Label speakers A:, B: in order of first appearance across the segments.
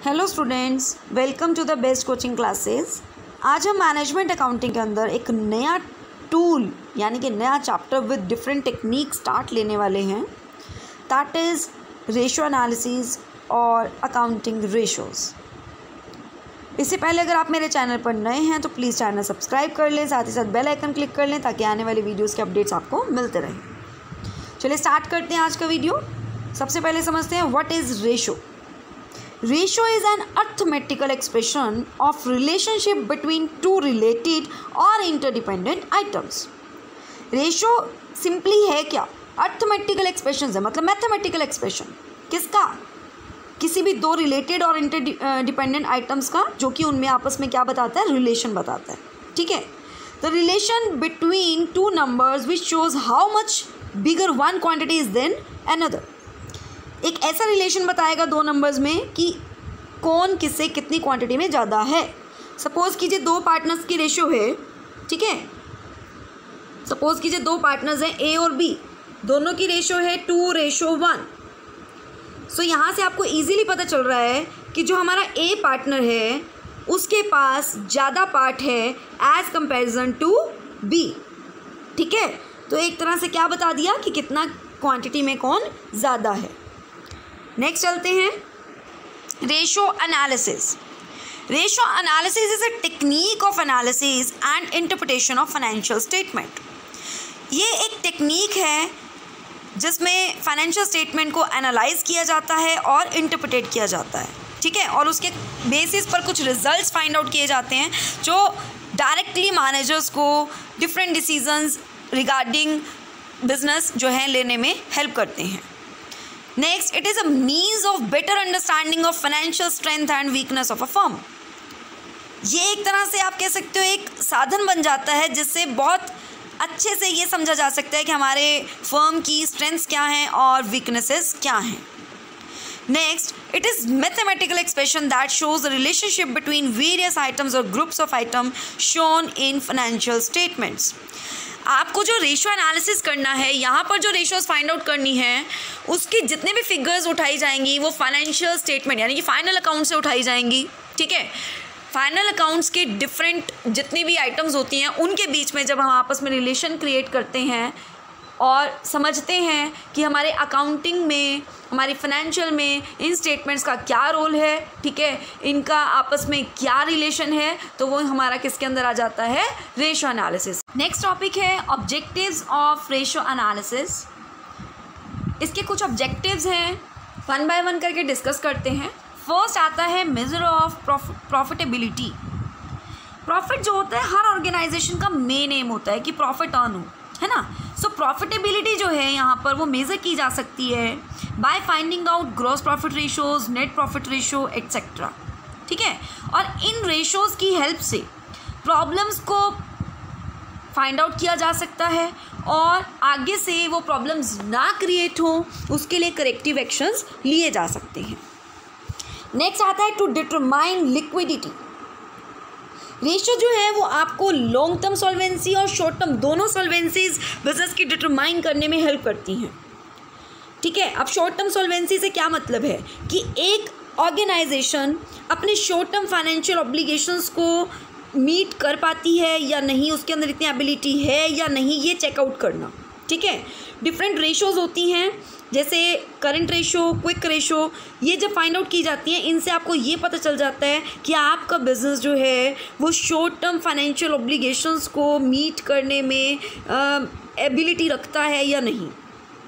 A: Hello students, welcome to the best coaching classes. आज हम management accounting के अंदर एक नया टूल यानी कि नया chapter with different technique start लेने वाले हैं, दैट इज़ रेशो एनालिसिस और अकाउंटिंग रेशोज़। इससे पहले अगर आप मेरे चैनल पर नए हैं तो प्लीज़ चैनल सब्सक्राइब कर लें, साथ ही साथ बेल आइकन क्लिक कर लें ताकि आने वाली वीडियोज़ के अपडेट्स आपको मिलते रहें। चलिए स्टार्ट करते हैं आज का वीडियो। सबसे पहले समझते हैं what is ratio. Ratio is an arithmetical expression of relationship between two related or interdependent items. Ratio simply है क्या? Arithmetical expressions है, मतलब mathematical expression किसका? किसी भी दो related और interdependent items का, जो कि उनमें आपस में क्या बताता है? Relation बताता है, ठीक है। The relation between two numbers which shows how much bigger one quantity is than another. एक ऐसा रिलेशन बताएगा दो नंबर्स में कि कौन किससे कितनी क्वांटिटी में ज़्यादा है। सपोज़ कीजिए दो पार्टनर्स की रेशियो है, ठीक है। सपोज़ कीजिए दो पार्टनर्स हैं ए और बी, दोनों की रेशियो है 2:1। सो यहाँ से आपको इजीली पता चल रहा है कि जो हमारा ए पार्टनर है उसके पास ज़्यादा पार्ट है एज़ कंपेरिजन टू बी, ठीक है। तो एक तरह से क्या बता दिया कि कितना क्वांटिटी में कौन ज़्यादा है। नेक्स्ट चलते हैं ratio analysis. Ratio analysis is a technique of analysis and interpretation of financial statement. ये एक टेक्निक है जिसमें फाइनेंशियल स्टेटमेंट को एनालाइज किया जाता है और इंटरप्रिटेट किया जाता है, ठीक है। और उसके बेसिस पर कुछ रिजल्ट्स फाइंड आउट किए जाते हैं जो डायरेक्टली मैनेजर्स को डिफरेंट डिसीजंस रिगार्डिंग बिजनेस जो है लेने में हेल्प करते हैं। Next, it is a means of better understanding of financial strength and weakness of a firm. ये एक तरह से आप कह सकते हो एक साधन बन जाता है जिससे बहुत अच्छे से ये समझा जा सकता है कि हमारे फर्म की स्ट्रेंथ्स क्या हैं और वीकनेसेस क्या हैं। Next, it is mathematical expression that shows the relationship between various items और groups of item shown in financial statements. आपको जो रेशो एनालिसिस करना है, यहाँ पर जो रेशोज़ फाइंड आउट करनी है, उसकी जितने भी फिगर्स उठाई जाएंगी वो फाइनेंशियल स्टेटमेंट यानी कि फाइनल अकाउंट से उठाई जाएंगी, ठीक है। फाइनल अकाउंट्स के डिफरेंट जितनी भी आइटम्स होती हैं उनके बीच में जब हम आपस में रिलेशन क्रिएट करते हैं और समझते हैं कि हमारे अकाउंटिंग में, हमारी फाइनेंशियल में इन स्टेटमेंट्स का क्या रोल है, ठीक है, इनका आपस में क्या रिलेशन है, तो वो हमारा किसके अंदर आ जाता है? Ratio analysis. नेक्स्ट टॉपिक है ऑब्जेक्टिव्स ऑफ रेशो एनालिसिस। इसके कुछ ऑब्जेक्टिव्स हैं, वन बाय वन करके डिस्कस करते हैं। फर्स्ट आता है मेजर ऑफ प्रॉफिटेबिलिटी। प्रॉफिट जो होता है हर ऑर्गेनाइजेशन का मेन एम होता है कि प्रॉफिट अर्न हो, है ना। सो प्रॉफिटेबिलिटी जो है यहाँ पर वो मेज़र की जा सकती है by finding out gross profit ratios, net profit ratio etcetera, ठीक है। और इन रेशोज़ की हेल्प से प्रॉब्लम्स को फाइंड आउट किया जा सकता है और आगे से वो प्रॉब्लम्स ना क्रिएट हो उसके लिए करेक्टिव एक्शंस लिए जा सकते हैं। नेक्स्ट आता है टू डिटरमाइन लिक्विडिटी। रेशो जो है वो आपको लॉन्ग टर्म सॉल्वेंसी और शॉर्ट टर्म दोनों सॉल्वेंसीज बिजनेस की डिटरमाइन करने में हेल्प करती हैं, ठीक है। अब शॉर्ट टर्म सॉल्वेंसी से क्या मतलब है कि एक ऑर्गेनाइजेशन अपने शॉर्ट टर्म फाइनेंशियल ऑब्लिगेशंस को मीट कर पाती है या नहीं, उसके अंदर इतनी एबिलिटी है या नहीं, ये चेकआउट करना, ठीक है। डिफरेंट रेशोज़ होती हैं जैसे करंट रेशो, क्विक रेशो, ये जब फाइंड आउट की जाती हैं इनसे आपको ये पता चल जाता है कि आपका बिजनेस जो है वो शॉर्ट टर्म फाइनेंशियल ऑब्लिगेशंस को मीट करने में एबिलिटी रखता है या नहीं,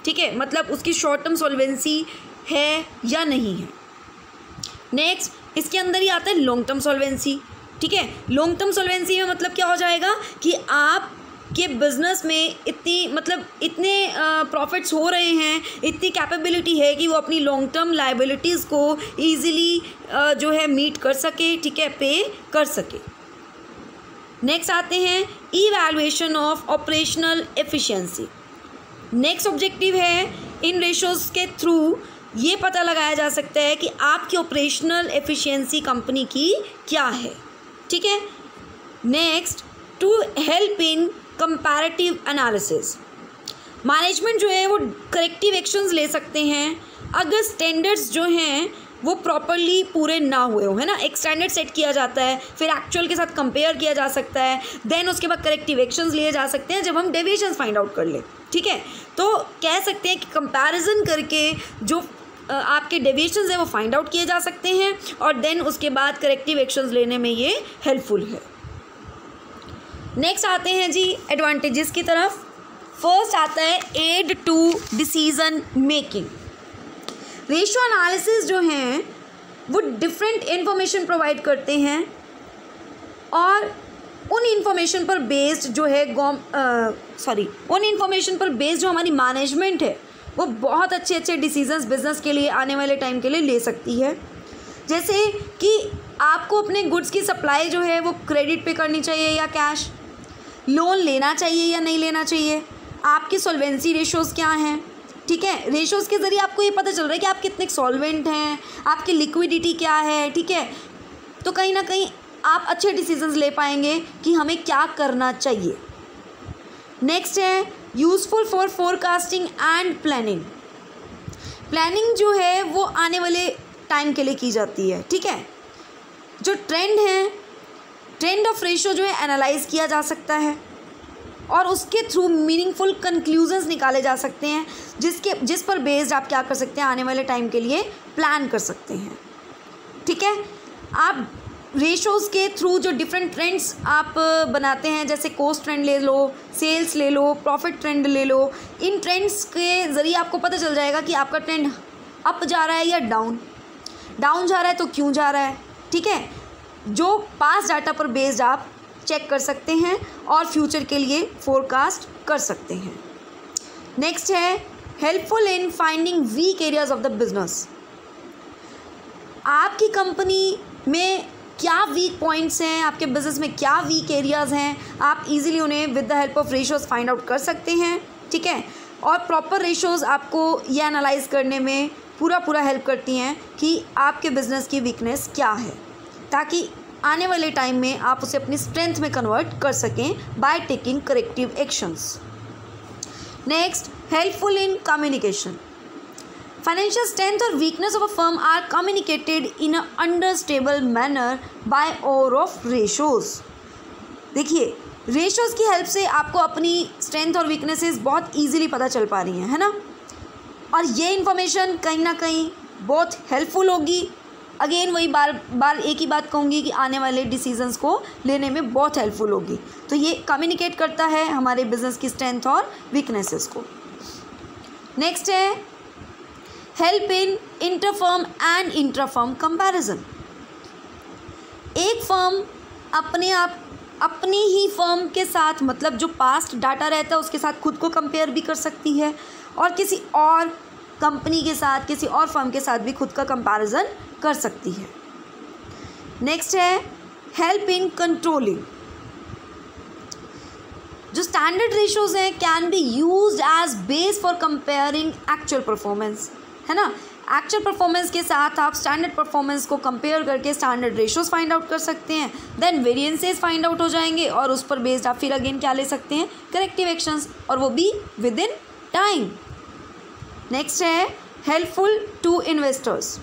A: ठीक है, मतलब उसकी शॉर्ट टर्म सॉल्वेंसी है या नहीं है। नेक्स्ट, इसके अंदर ही आता है लॉन्ग टर्म सॉल्वेंसी, ठीक है। लॉन्ग टर्म सॉल्वेंसी में मतलब क्या हो जाएगा कि आप के बिज़नेस में इतने प्रॉफिट्स हो रहे हैं, इतनी कैपेबिलिटी है कि वो अपनी लॉन्ग टर्म लायबिलिटीज़ को ईजिली जो है मीट कर सके, ठीक है, पे कर सके। नेक्स्ट आते हैं evaluation of operational efficiency. Next objective है इन रेशोज़ के थ्रू ये पता लगाया जा सकता है कि आपकी ऑपरेशनल एफिशिएंसी कंपनी की क्या है, ठीक है। Next, to help in comparative analysis. Management जो है वो करेक्टिव एक्शंस ले सकते हैं अगर स्टैंडर्ड्स जो हैं वो प्रॉपरली पूरे ना हुए हो, है ना। एक स्टैंडर्ड सेट किया जाता है, फिर एक्चुअल के साथ कंपेयर किया जा सकता है, देन उसके बाद करेक्टिव एक्शंस लिए जा सकते हैं जब हम डेविएशंस फाइंड आउट कर ले, ठीक है। तो कह सकते हैं कि कंपैरिजन करके जो आपके डेविएशंस हैं वो फाइंड आउट किए जा सकते हैं और देन उसके बाद करेक्टिव एक्शंस लेने में ये हेल्पफुल है। नेक्स्ट आते हैं जी एडवांटेजेस की तरफ। फर्स्ट आता है aid to decision making. Ratio analysis जो हैं वो डिफरेंट इंफॉर्मेशन प्रोवाइड करते हैं और उन इंफॉर्मेशन पर बेस्ड जो है उन इंफॉर्मेशन पर बेस्ड जो हमारी मैनेजमेंट है वो बहुत अच्छे अच्छे डिसीजंस बिजनेस के लिए आने वाले टाइम के लिए ले सकती है। जैसे कि आपको अपने गुड्स की सप्लाई जो है वो क्रेडिट पे करनी चाहिए या कैश, लोन लेना चाहिए या नहीं लेना चाहिए, आपकी सॉल्वेंसी रेशियोज़ क्या हैं, ठीक है। रेशियोज़ के ज़रिए आपको ये पता चल रहा है कि आप कितने सॉल्वेंट हैं, आपकी लिक्विडिटी क्या है, ठीक है। तो कहीं ना कहीं आप अच्छे डिसीजंस ले पाएंगे कि हमें क्या करना चाहिए। नेक्स्ट है useful for forecasting and planning. Planning जो है वो आने वाले टाइम के लिए की जाती है, ठीक है। जो ट्रेंड ऑफ रेशियो जो है एनालाइज किया जा सकता है और उसके थ्रू मीनिंगफुल कंक्लूजन्स निकाले जा सकते हैं जिस पर बेस्ड आप क्या कर सकते हैं, आने वाले टाइम के लिए प्लान कर सकते हैं, ठीक है। आप रेशोज़ के थ्रू जो डिफरेंट ट्रेंड्स आप बनाते हैं, जैसे कॉस्ट ट्रेंड ले लो, सेल्स ले लो, प्रॉफिट ट्रेंड ले लो, इन ट्रेंड्स के ज़रिए आपको पता चल जाएगा कि आपका ट्रेंड अप जा रहा है या डाउन जा रहा है तो क्यों जा रहा है, ठीक है। जो पास डाटा पर बेस्ड आप चेक कर सकते हैं और फ्यूचर के लिए फोरकास्ट कर सकते हैं। नेक्स्ट है helpful in finding weak areas of the business. आपकी कंपनी में क्या वीक पॉइंट्स हैं, आपके बिजनेस में क्या वीक एरियाज़ हैं, आप इजीली उन्हें with the help of ratios find out कर सकते हैं, ठीक है। और प्रॉपर रेशियोज़ आपको ये एनालाइज करने में पूरा हेल्प करती हैं कि आपके बिजनेस की वीकनेस क्या है, ताकि आने वाले टाइम में आप उसे अपनी स्ट्रेंथ में कन्वर्ट कर सकें by taking corrective actions. Next helpful in communication. Financial strength or weakness of a firm are communicated in an understandable manner by or of ratios। देखिए रेशियोज़ की हेल्प से आपको अपनी स्ट्रेंथ और वीकनेसेस बहुत इजीली पता चल पा रही हैं, है ना। और ये इन्फॉर्मेशन कहीं ना कहीं बहुत हेल्पफुल होगी। अगेन वही बार एक ही बात कहूँगी कि आने वाले डिसीजंस को लेने में बहुत हेल्पफुल होगी। तो ये कम्युनिकेट करता है हमारे बिजनेस की स्ट्रेंथ और वीकनेसेस को। नेक्स्ट है help in inter-firm and इंट्राफर्म comparison. एक फर्म अपनी ही फर्म के साथ, मतलब जो पास्ट डाटा रहता है उसके साथ खुद को कंपेयर भी कर सकती है और किसी और कंपनी के साथ, किसी और फर्म के साथ भी खुद का कंपैरिजन कर सकती है। नेक्स्ट है हेल्प इन कंट्रोलिंग। जो स्टैंडर्ड रेशियोज हैं can be used as base for comparing actual performance, है ना। एक्चुअल परफॉर्मेंस के साथ आप स्टैंडर्ड परफॉर्मेंस को कंपेयर करके स्टैंडर्ड रेशियोज फाइंड आउट कर सकते हैं, देन वेरिएंसेस फाइंड आउट हो जाएंगे और उस पर बेस्ड आप फिर अगेन क्या ले सकते हैं, करेक्टिव एक्शंस, और वो भी विद इन टाइम। नेक्स्ट है हेल्पफुल टू इन्वेस्टर्स।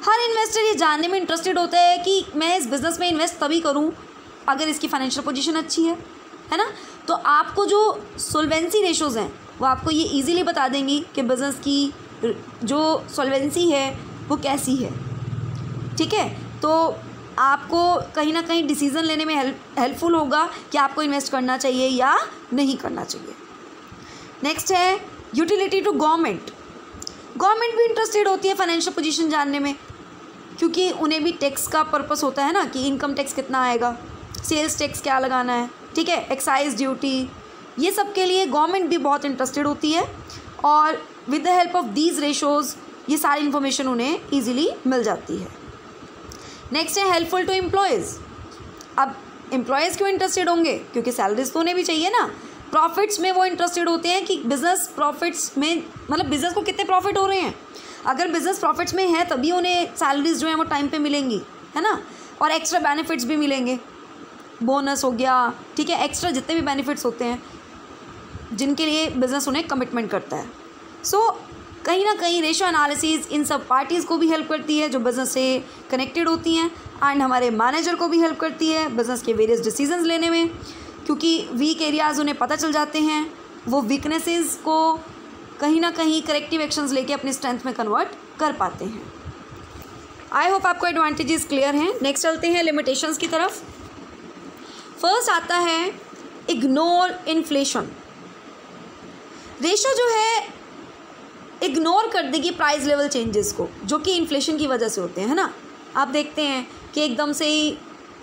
A: हर इन्वेस्टर ये जानने में इंटरेस्टेड होता है कि मैं इस बिज़नेस में इन्वेस्ट तभी करूं अगर इसकी फाइनेंशियल पोजीशन अच्छी है ना। तो आपको जो सॉल्वेंसी रेशियोज़ हैं वो आपको ये इजीली बता देंगी कि बिज़नेस की जो सॉल्वेंसी है वो कैसी है, ठीक है। तो आपको कहीं ना कहीं डिसीज़न लेने में हेल्पफुल होगा कि आपको इन्वेस्ट करना चाहिए या नहीं करना चाहिए। नेक्स्ट है यूटिलिटी टू गवर्नमेंट। गवर्नमेंट भी इंटरेस्टेड होती है फाइनेंशियल पोजीशन जानने में, क्योंकि उन्हें भी टैक्स का पर्पस होता है ना कि इनकम टैक्स कितना आएगा, सेल्स टैक्स क्या लगाना है, ठीक है, एक्साइज ड्यूटी, ये सब के लिए गवर्नमेंट भी बहुत इंटरेस्टेड होती है और with the help of these ratios ये सारी इन्फॉर्मेशन उन्हें ईजिली मिल जाती है। नेक्स्ट है हेल्पफुल टू एम्प्लॉयज़। अब एम्प्लॉयज़ क्यों इंटरेस्टेड होंगे, क्योंकि सैलरीज तो उन्हें भी चाहिए ना। प्रॉफिट्स में वो इंटरेस्टेड होते हैं कि बिज़नेस प्रॉफिट्स में, मतलब बिज़नेस को कितने प्रॉफिट हो रहे हैं। अगर बिज़नेस प्रॉफिट्स में है तभी उन्हें सैलरीज जो है वो टाइम पे मिलेंगी, है ना, और एक्स्ट्रा बेनिफिट्स भी मिलेंगे, बोनस हो गया, ठीक है, एक्स्ट्रा जितने भी बेनिफिट्स होते हैं जिनके लिए बिज़नेस उन्हें कमिटमेंट करता है। सो कहीं ना कहीं रेशो एनालिसिस इन सब पार्टीज़ को भी हेल्प करती है जो बिज़नेस से कनेक्टेड होती हैं, एंड हमारे मैनेजर को भी हेल्प करती है बिज़नेस के वेरियस डिसीजंस लेने में, क्योंकि वीक एरियाज़ उन्हें पता चल जाते हैं, वो वीकनेसेस को कहीं ना कहीं करेक्टिव एक्शंस लेके अपनी स्ट्रेंथ में कन्वर्ट कर पाते हैं। आई होप आपको एडवांटेजेस क्लियर हैं। नेक्स्ट चलते हैं लिमिटेशंस की तरफ। फर्स्ट आता है इग्नोर इन्फ्लेशन। रेशो जो है इग्नोर कर देगी प्राइस लेवल चेंजेस को जो कि इन्फ्लेशन की वजह से होते हैं, है ना। आप देखते हैं कि एकदम से ही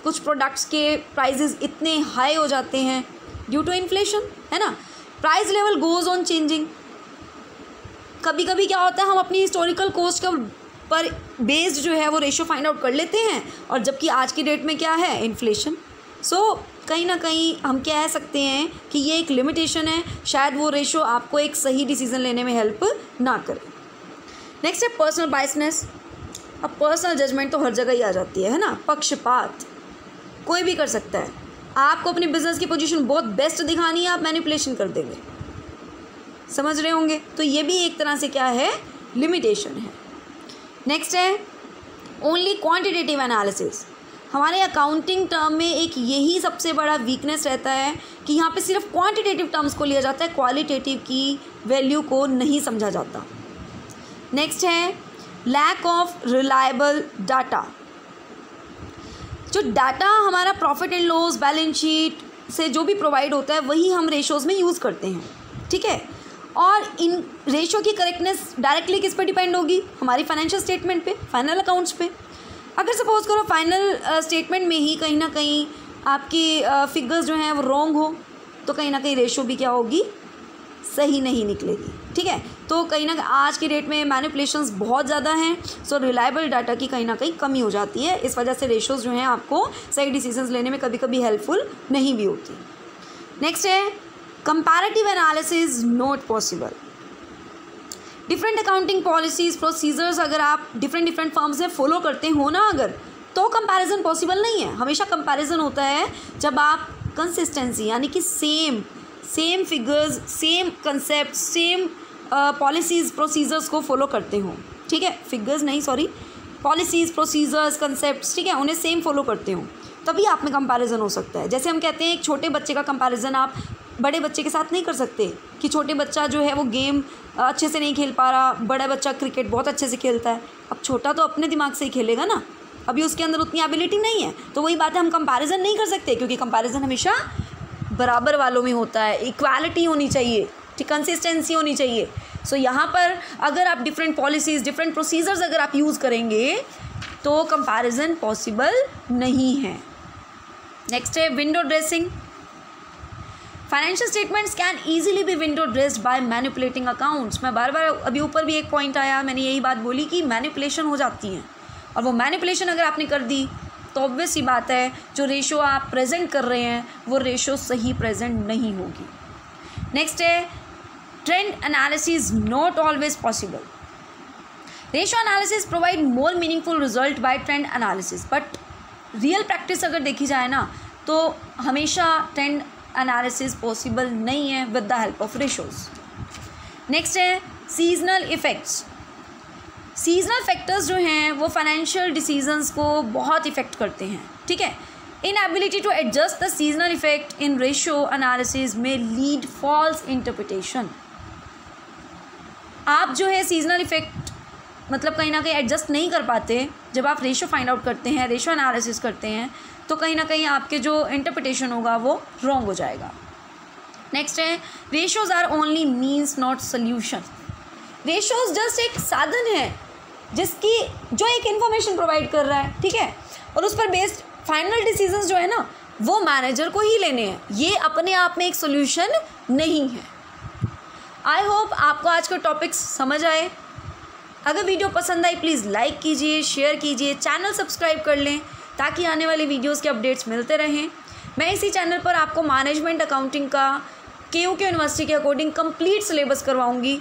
A: कुछ प्रोडक्ट्स के प्राइसेस इतने हाई हो जाते हैं ड्यू टू इन्फ्लेशन, है ना। Price level goes on changing. कभी कभी क्या होता है, हम अपनी हिस्टोरिकल कॉस्ट का पर बेस्ड जो है वो रेशो फाइंड आउट कर लेते हैं, और जबकि आज की डेट में क्या है, इन्फ्लेशन। सो कहीं ना कहीं हम कह सकते हैं कि ये एक लिमिटेशन है, शायद वो रेशो आपको एक सही डिसीजन लेने में हेल्प ना करे। नेक्स्ट है पर्सनल बायसनेस। अब पर्सनल जजमेंट तो हर जगह ही आ जाती है ना। पक्षपात कोई भी कर सकता है। आपको अपनी बिजनेस की पोजीशन बहुत बेस्ट दिखानी है, आप मैनिपुलेशन कर देंगे, समझ रहे होंगे। तो ये भी एक तरह से क्या है, लिमिटेशन है। नेक्स्ट है ओनली क्वांटिटेटिव एनालिसिस। हमारे अकाउंटिंग टर्म में एक यही सबसे बड़ा वीकनेस रहता है कि यहाँ पे सिर्फ क्वांटिटेटिव टर्म्स को लिया जाता है, क्वालिटेटिव की वैल्यू को नहीं समझा जाता। नेक्स्ट है लैक ऑफ रिलायबल डाटा। जो डाटा हमारा profit and loss, balance sheet से जो भी प्रोवाइड होता है वही हम रेशोज़ में यूज़ करते हैं, ठीक है। और इन रेशो की करेक्टनेस डायरेक्टली किस पे डिपेंड होगी, हमारी फाइनेंशियल स्टेटमेंट पे, फाइनल अकाउंट्स पे। अगर सपोज करो फाइनल स्टेटमेंट में ही कहीं ना कहीं आपकी फिगर्स जो हैं वो रॉन्ग हो, तो कहीं ना कहीं रेशो भी क्या होगी, सही नहीं निकलेगी, ठीक है। तो कहीं ना आज की डेट में मैनिपुलेशंस बहुत ज़्यादा हैं, सो रिलायबल डाटा की कहीं ना कहीं कमी हो जाती है। इस वजह से रेशोज़ जो हैं आपको सही डिसीजंस लेने में कभी कभी हेल्पफुल नहीं भी होती। नेक्स्ट है comparative analysis not possible. Different accounting policies, procedures अगर आप डिफरेंट फर्म्स में फॉलो करते हो ना अगर, तो कंपैरिजन पॉसिबल नहीं है। हमेशा कंपैरिजन होता है जब आप कंसिस्टेंसी यानी कि same figures, same concept, same policies, procedures को फॉलो करते हो, ठीक है। फिगर्स नहीं, सॉरी, पॉलिसीज़, प्रोसीजर्स, कंसेप्ट्स, ठीक है, उन्हें सेम फॉलो करते हो, तभी आप में कंपैरिजन हो सकता है। जैसे हम कहते हैं एक छोटे बच्चे का कंपैरिजन आप बड़े बच्चे के साथ नहीं कर सकते कि छोटे बच्चा जो है वो गेम अच्छे से नहीं खेल पा रहा, बड़ा बच्चा क्रिकेट बहुत अच्छे से खेलता है। अब छोटा तो अपने दिमाग से ही खेलेगा ना, अभी उसके अंदर उतनी एबिलिटी नहीं है। तो वही बात है, हम कंपैरिजन नहीं कर सकते क्योंकि कंपैरिजन हमेशा बराबर वालों में होता है, इक्वालिटी होनी चाहिए, ठीक, कंसिस्टेंसी होनी चाहिए। सो यहाँ पर अगर आप डिफरेंट पॉलिसीज़, डिफरेंट प्रोसीजर्स अगर आप यूज़ करेंगे तो कंपैरिजन पॉसिबल नहीं है। नेक्स्ट है window dressing. Financial statements can easily be window dressed by manipulating accounts. मैं बार बार, अभी ऊपर भी एक पॉइंट आया, मैंने यही बात बोली कि मैनिपुलेशन हो जाती हैं, और वो मैनिपुलेशन अगर आपने कर दी तो ऑब्वियस ही बात है जो रेशो आप प्रेजेंट कर रहे हैं वो रेशो सही प्रेजेंट नहीं होगी। नेक्स्ट है trend analysis not always possible. Ratio analysis provide more meaningful result by trend analysis, but real practice अगर देखी जाए ना तो हमेशा ट्रेंड एनालिसिस पॉसिबल नहीं है with the help of ratios. Next है सीजनल इफ़ेक्ट्स। सीजनल फैक्टर्स जो हैं वो फाइनेंशियल डिसीजंस को बहुत इफ़ेक्ट करते हैं, ठीक है। Inability to adjust the seasonal effect in ratio analysis में लीड फॉल्स इंटरप्रिटेशन। आप जो है सीजनल इफेक्ट मतलब कहीं ना कहीं एडजस्ट नहीं कर पाते जब आप रेशियो फाइंड आउट करते हैं, रेशियो एनालिसिस करते हैं, तो कहीं ना कहीं आपके जो इंटरप्रिटेशन होगा वो रॉन्ग हो जाएगा। नेक्स्ट है ratios are only means not solution. Ratios just एक साधन है जिसकी जो एक इन्फॉर्मेशन प्रोवाइड कर रहा है, ठीक है, और उस पर बेस्ड फाइनल डिसीजंस जो है ना वो मैनेजर को ही लेने हैं, ये अपने आप में एक सोल्यूशन नहीं है। आई होप आपको आज का टॉपिक्स समझ आए। अगर वीडियो पसंद आई प्लीज़ लाइक कीजिए, शेयर कीजिए, चैनल सब्सक्राइब कर लें ताकि आने वाली वीडियोस के अपडेट्स मिलते रहें। मैं इसी चैनल पर आपको मैनेजमेंट अकाउंटिंग का KUK यूनिवर्सिटी के अकॉर्डिंग कंप्लीट सिलेबस करवाऊंगी।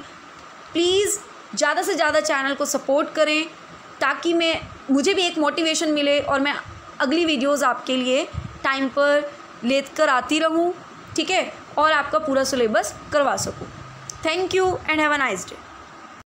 A: प्लीज़ ज़्यादा से ज़्यादा चैनल को सपोर्ट करें ताकि मुझे भी एक मोटिवेशन मिले और मैं अगली वीडियोस आपके लिए टाइम पर लेकर आती रहूं, ठीक है, और आपका पूरा सिलेबस करवा सकूं। Thank you and have a nice day.